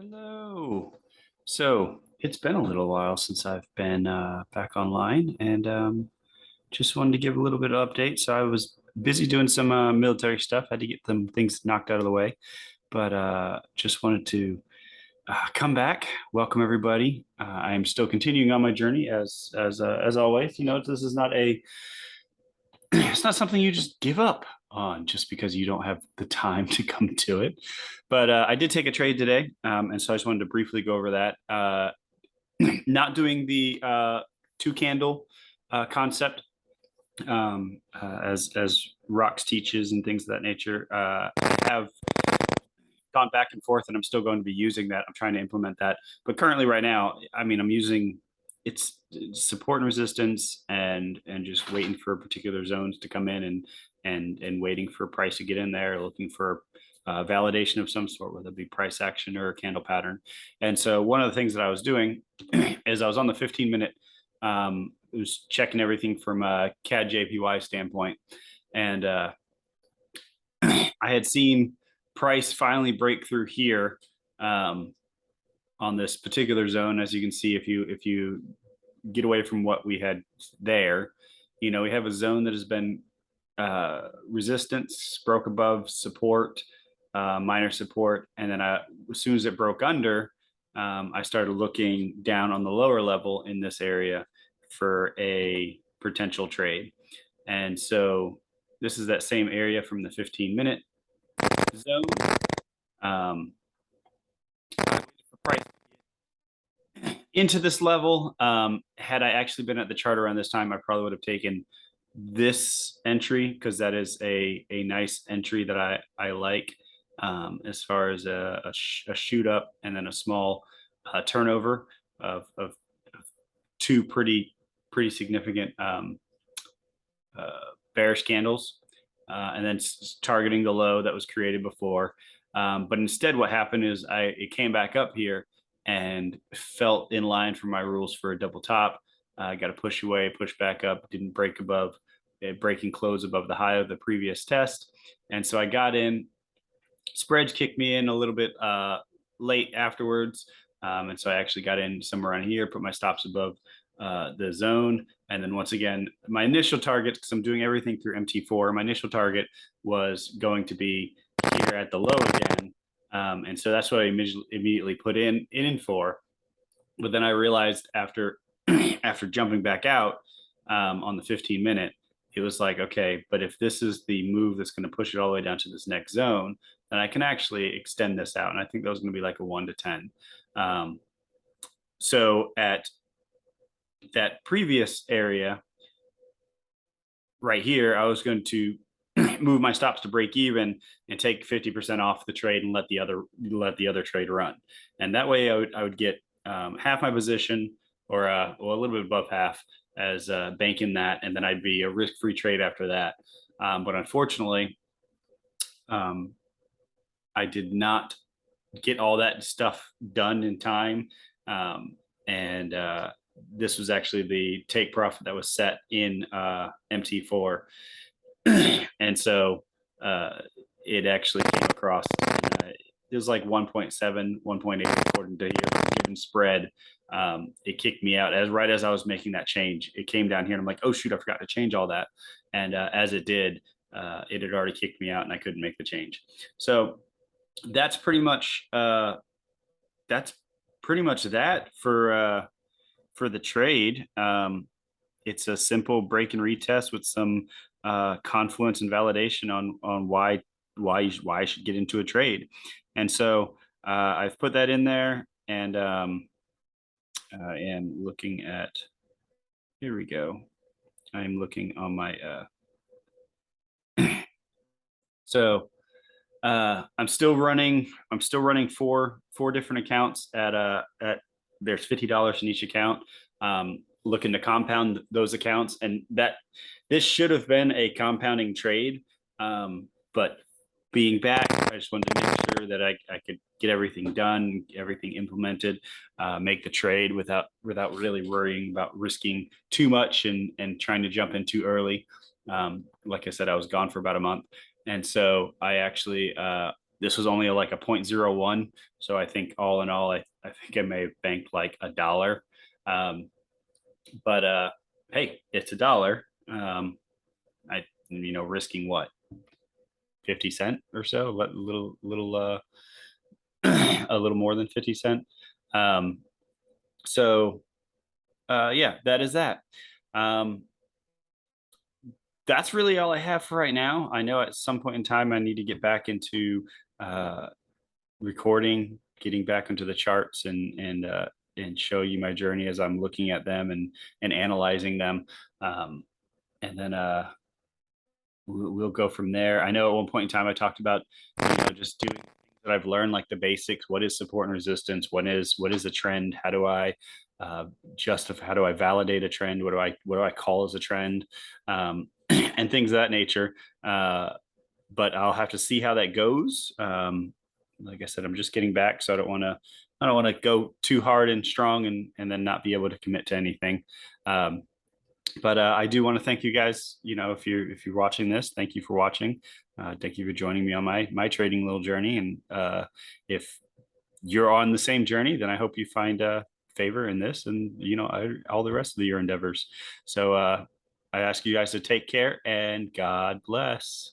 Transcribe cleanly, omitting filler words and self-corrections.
Hello. So it's been a little while since I've been back online and just wanted to give a little bit of update. So I was busy doing some military stuff, had to get some things knocked out of the way, but just wanted to come back, welcome everybody. I am still continuing on my journey as always. You know, this is not a it's not something you just give up on just because you don't have the time to come to it. But I did take a trade today, and so I just wanted to briefly go over that. Not doing the two candle concept as Rocks teaches and things of that nature. I have gone back and forth, and I'm still going to be using that. I'm trying to implement that, but currently, right now, I mean, I'm using it's support and resistance, and just waiting for particular zones to come in, and waiting for price to get in there, looking for validation of some sort, whether it be price action or a candle pattern. And so one of the things that I was doing is I was on the 15-minute, was checking everything from a CADJPY standpoint, and I had seen price finally break through here on this particular zone. As you can see, if you get away from what we had there, you know, we have a zone that has been resistance, broke above support, minor support, and then as soon as it broke under, I started looking down on the lower level in this area for a potential trade. And so this is that same area from the 15-minute zone. Price into this level. Had I actually been at the chart around this time, I probably would have taken this entry because that is a nice entry that I like, as far as a shoot up and then a small turnover of two pretty significant bearish candles, and then targeting the low that was created before. But instead, what happened is it came back up here and felt in line for my rules for a double top. I got to push away, push back up, didn't break above, breaking close above the high of the previous test. And so I got in. Spreads kicked me in a little bit late afterwards. And so I actually got in somewhere around here, put my stops above the zone. And then once again, my initial target, because I'm doing everything through MT4, my initial target was going to be here at the low again. And so that's what I immediately put in for. But then I realized after after jumping back out on the 15-minute, it was like, okay, but if this is the move that's going to push it all the way down to this next zone, then I can actually extend this out. And I think that was going to be like a 1 to 10. So at that previous area right here, I was going to move my stops to break even and take 50% off the trade and let the other trade run. And that way I would get half my position, or a little bit above half, as banking that, and then I'd be a risk-free trade after that. But unfortunately, I did not get all that stuff done in time. And this was actually the take profit that was set in MT4. And so it actually came across, it was like 1.7, 1.8 according to your given spread. It kicked me out right as I was making that change. It came down here and I'm like, oh shoot, I forgot to change all that. And as it did, it had already kicked me out and I couldn't make the change. So that's pretty much that for the trade. It's a simple break and retest with some confluence and validation on why I should get into a trade. And so I've put that in there, and looking at, here we go. I'm looking on my so I'm still running four different accounts at there's $50 in each account. Looking to compound those accounts, and that this should have been a compounding trade, but being back, I just wanted to make sure that I could get everything done, everything implemented, make the trade without really worrying about risking too much and trying to jump in too early. Like I said, I was gone for about a month, and so I actually This was only like a 0.01. So I think all in all, I think I may have banked like $1. But hey, it's $1. Risking what, 50 cent or so, but a little more than 50 cent. Um, so yeah, that is that. Um, that's really all I have for right now. I know at some point in time I need to get back into uh, recording, getting back into the charts and show you my journey as I'm looking at them and analyzing them. Um, and then we'll go from there. I know at one point in time I talked about just doing things that I've learned, like the basics. What is support and resistance? What is a trend? How do I justify? How do I validate a trend? What do I call as a trend? And things of that nature. But I'll have to see how that goes. Like I said, I'm just getting back, so I don't want to go too hard and strong and then not be able to commit to anything. Um, but I do want to thank you guys. If you're watching this, thank you for watching. Thank you for joining me on my trading little journey. And if you're on the same journey, then I hope you find favor in this and all the rest of your endeavors. So I ask you guys to take care and God bless.